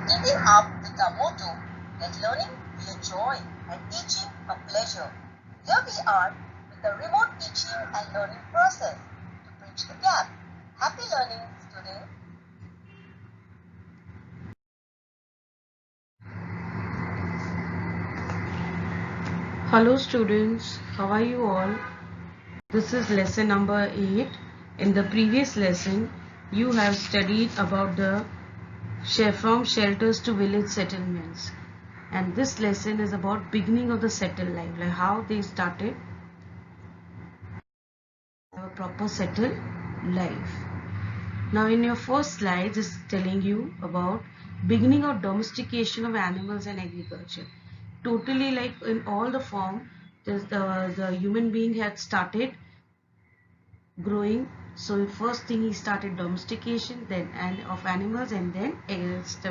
Keeping up with our motto, let learning be a joy and teaching a pleasure. Here we are with the remote teaching and learning process to bridge the gap. Happy learning, students. Hello students, how are you all? This is lesson number 8. In the previous lesson, you have studied about the from shelters to village settlements. And this lesson is about beginning of the settled life, like how they started a proper settled life. Now in your first slide is telling you about beginning of domestication of animals and agriculture. Totally like in all the form, the human being had started growing. So first thing he started domestication then and of animals, and then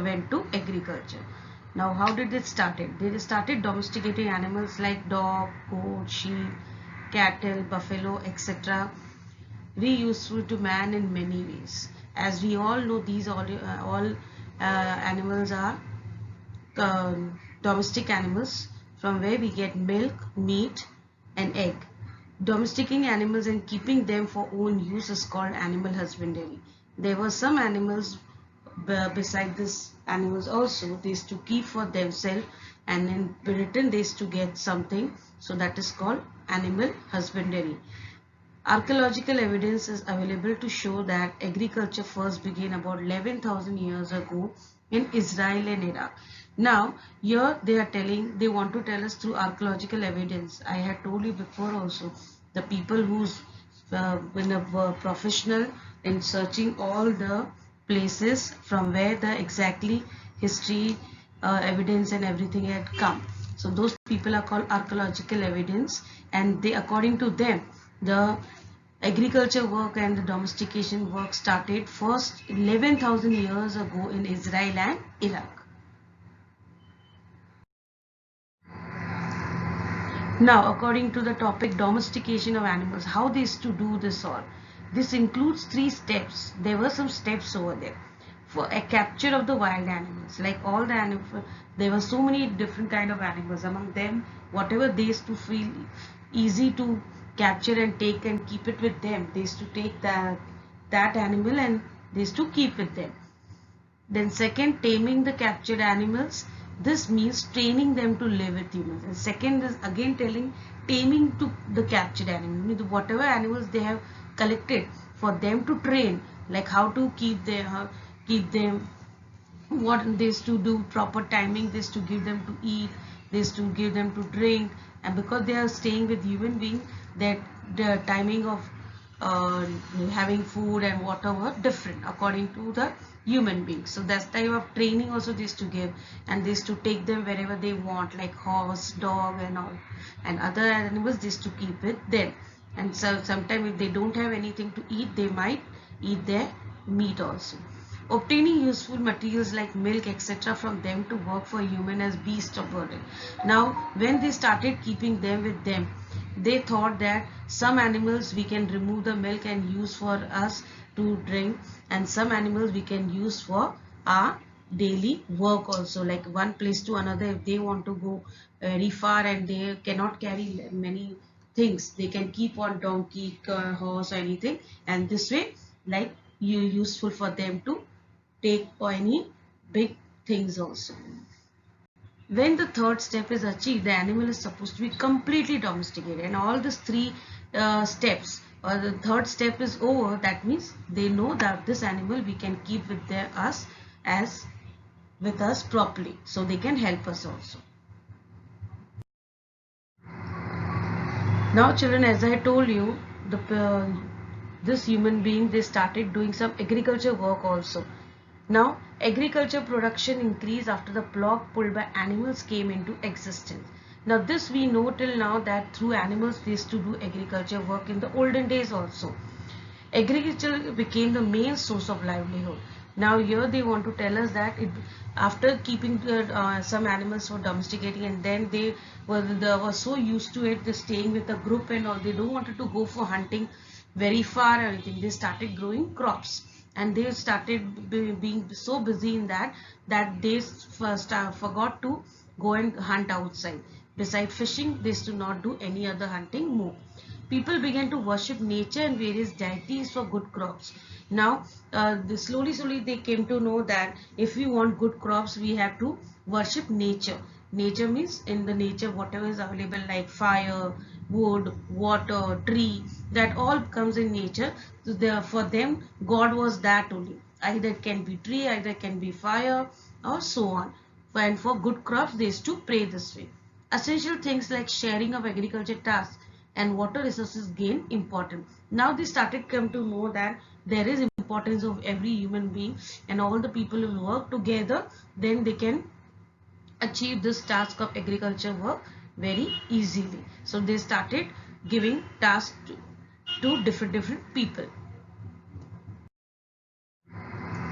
went to agriculture. Now how did it started? They started domesticating animals like dog, goat, sheep, cattle, buffalo, etc. Very useful to man in many ways. As we all know, these all animals are domestic animals from where we get milk, meat and egg. Domesticating animals and keeping them for own use is called animal husbandry. There were some animals beside this animals also they used to keep for themselves, and in return they used to get something, so that is called animal husbandry. Archaeological evidence is available to show that agriculture first began about 11,000 years ago in Israel and Iraq. Now, here they are telling, they want to tell us through archaeological evidence. I had told you before also, the people who's been a professional in searching all the places from where the exactly history, evidence and everything had come. So those people are called archaeological evidence, and they, according to them, the agriculture work and the domestication work started first 11,000 years ago in Israel and Iraq. Now, according to the topic domestication of animals, how they used to do this all? This includes 3 steps. There were some steps over there. For a capture of the wild animals, like all the animals, there were so many different kind of animals. Among them, whatever they used to feel easy to capture and take and keep it with them, they used to take that animal and they used to keep with them. Then second, taming the captured animals. This means training them to live with humans. And second is again telling taming to the captured animals. Whatever animals they have collected, for them to train, like how to keep them, what they is to do, proper timing, this to give them to eat, this to give them to drink. And because they are staying with human being, that the timing of uh, having food and water were different according to the human beings. So that's type of training also this to give, and this to take them wherever they want, like horse, dog and all, and other animals this to keep with them. And so sometimes if they don't have anything to eat, they might eat their meat also. Obtaining useful materials like milk etc. from them to work for human as beast of burden. Now when they started keeping them with them, they thought that some animals we can remove the milk and use for us to drink, and some animals we can use for our daily work also, like one place to another. If they want to go very far and they cannot carry many things, they can keep on donkey, horse or anything, and this way like useful for them to take or any big things also. When the third step is achieved, the animal is supposed to be completely domesticated, and all these 3 steps or the third step is over. That means they know that this animal we can keep with us as with us properly, so they can help us also. Now children, as I told you, this human being, they started doing some agriculture work also. Now agriculture production increased after the plough pulled by animals came into existence. Now this we know till now that through animals they used to do agriculture work in the olden days also. Agriculture became the main source of livelihood. Now here they want to tell us that after keeping some animals for domesticating, and then they were so used to it, they staying with a group and all, they don't wanted to go for hunting very far or anything. They started growing crops, and they started being so busy in that they first forgot to go and hunt outside. Besides fishing, they used to not do any other hunting more. People began to worship nature and various deities for good crops. Now, slowly they came to know that if we want good crops, we have to worship nature. Nature means in the nature whatever is available like fire, wood, water, tree, that all comes in nature. So for them, God was that only. Either it can be tree, either it can be fire, or so on. And for good crops, they used to pray this way. Essential things like sharing of agriculture tasks and water resources gain importance. Now they started come to know that there is importance of every human being, and all the people will work together, then they can achieve this task of agriculture work very easily. So they started giving tasks to different people.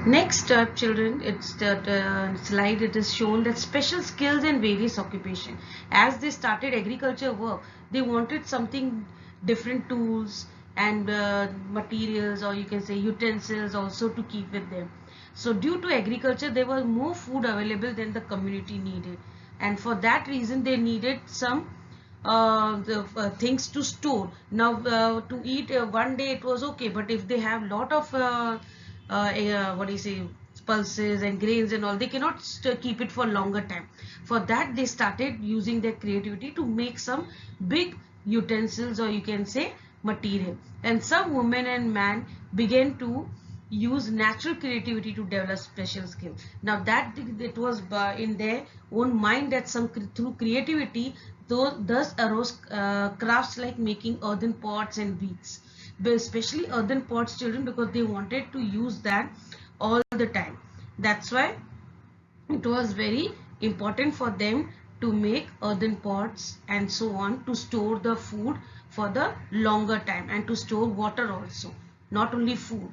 Next up, children, it's the slide. It is shown that special skills and various occupation. As they started agriculture work, they wanted something different tools and materials, or you can say utensils, also to keep with them. So due to agriculture, there was more food available than the community needed, and for that reason, they needed some things to store. Now, to eat one day it was okay, but if they have lot of what do you say, pulses and grains and all, they cannot keep it for longer time. For that, they started using their creativity to make some big utensils, or you can say material. And some women and man began to use natural creativity to develop special skills. Now that it was in their own mind that some through creativity, thus arose crafts like making earthen pots and beads, but especially earthen pots, children, because they wanted to use that all the time. That's why it was very important for them to make earthen pots and so on, to store the food for the longer time, and to store water also, not only food.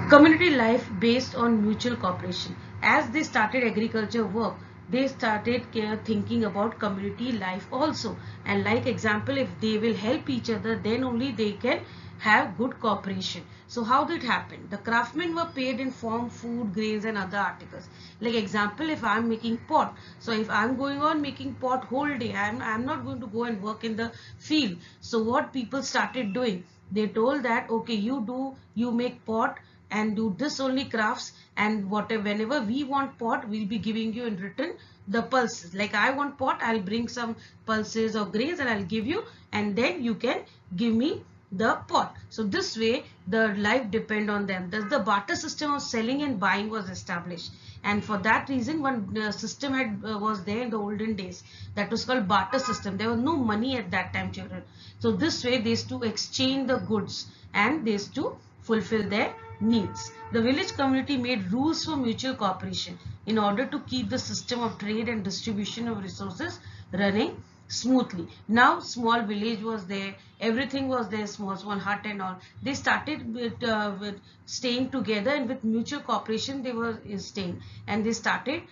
Community life based on mutual cooperation. As they started agriculture work, they started thinking about community life also. And like example, if they will help each other, then only they can have good cooperation. So how did it happen? The craftsmen were paid in form food, grains and other articles. Like example, if I am making pot, so if I am going on making pot whole day, I am not going to go and work in the field. So what people started doing, they told that okay, you make pot and do this only crafts, and whatever, whenever we want pot, we'll be giving you in return the pulses. Like I want pot, I'll bring some pulses or grains and I'll give you, and then you can give me the pot. So this way the life depend on them. Thus the barter system of selling and buying was established, and for that reason one system was there in the olden days, that was called barter system. There was no money at that time, children. So this way they used to exchange the goods and they used to fulfill their needs. The village community made rules for mutual cooperation in order to keep the system of trade and distribution of resources running smoothly. Now small village was there, everything was there, small hut and all. They started with staying together, and with mutual cooperation they were staying, and they started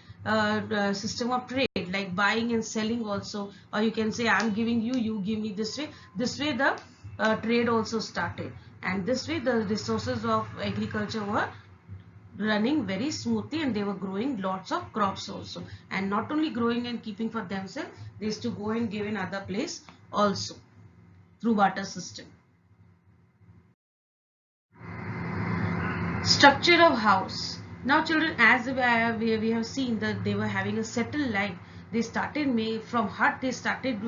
system of trade like buying and selling also, or you can say I'm giving you, you give me. This way the trade also started, and this way the resources of agriculture were running very smoothly, and they were growing lots of crops also, and not only growing and keeping for themselves, they used to go and give in other place also through barter system. Structure of house. Now children, as we have seen that they were having a settled life, they started from hut, they started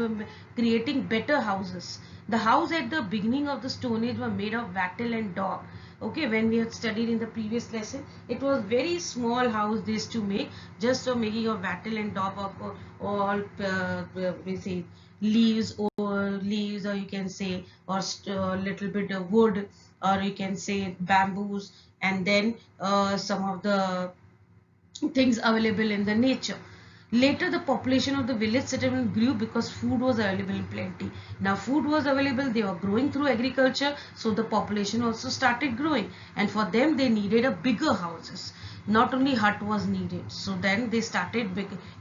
creating better houses. The house at the beginning of the Stone Age were made of wattle and dog. Okay, when we had studied in the previous lesson, it was very small house they used to make, just for making of wattle and dog, of all we say leaves, or you can say, or little bit of wood, or you can say bamboos, and then some of the things available in the nature. Later, the population of the village settlement grew because food was available in plenty. Now, food was available, they were growing through agriculture, so the population also started growing. And for them, they needed a bigger houses. Not only hut was needed, so then they started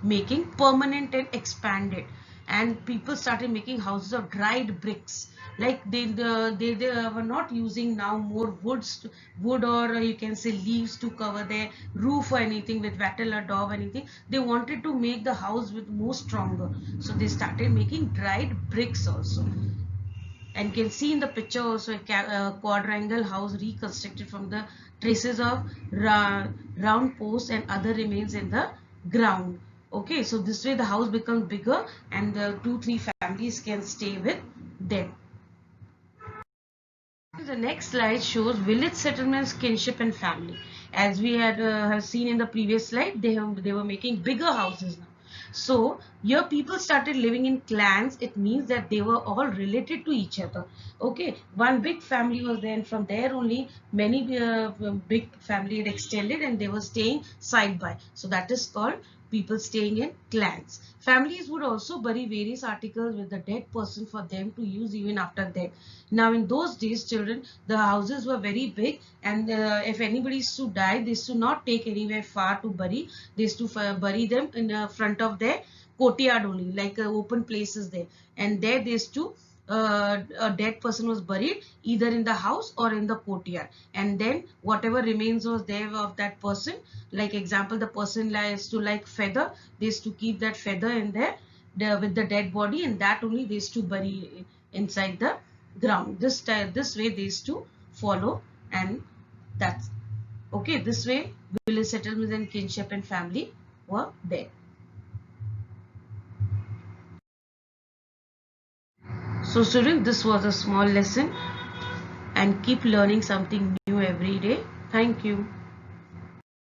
making permanent and expanded. and people started making houses of dried bricks. Like they were not using now more wood, or you can say leaves to cover their roof or anything with wattle or daub anything. They wanted to make the house with more stronger, so they started making dried bricks also. And you can see in the picture also a quadrangle house reconstructed from the traces of round posts and other remains in the ground. Okay, so this way the house becomes bigger and the 2-3 families can stay with them. The next slide shows village settlements, kinship and family. As we had have seen in the previous slide, they were making bigger houses now. So here people started living in clans. It means that they were all related to each other. Okay, one big family was there, and from there only many big family had extended, and they were staying side by. So that is called people staying in clans. Families would also bury various articles with the dead person for them to use even after death. Now in those days, children, the houses were very big, and if anybody is to die, they used to not take anywhere far to bury. They used to bury them in front of their courtyard only, like open places there. And there they used to a dead person was buried either in the house or in the courtyard, and then whatever remains was there of that person, like example the person used to like feather, they used to keep that feather in there with the dead body, and that only they used to bury inside the ground. This way they used to follow, and that's okay. This way village settlements and kinship and family were there. So students, this was a small lesson, and keep learning something new every day. Thank you.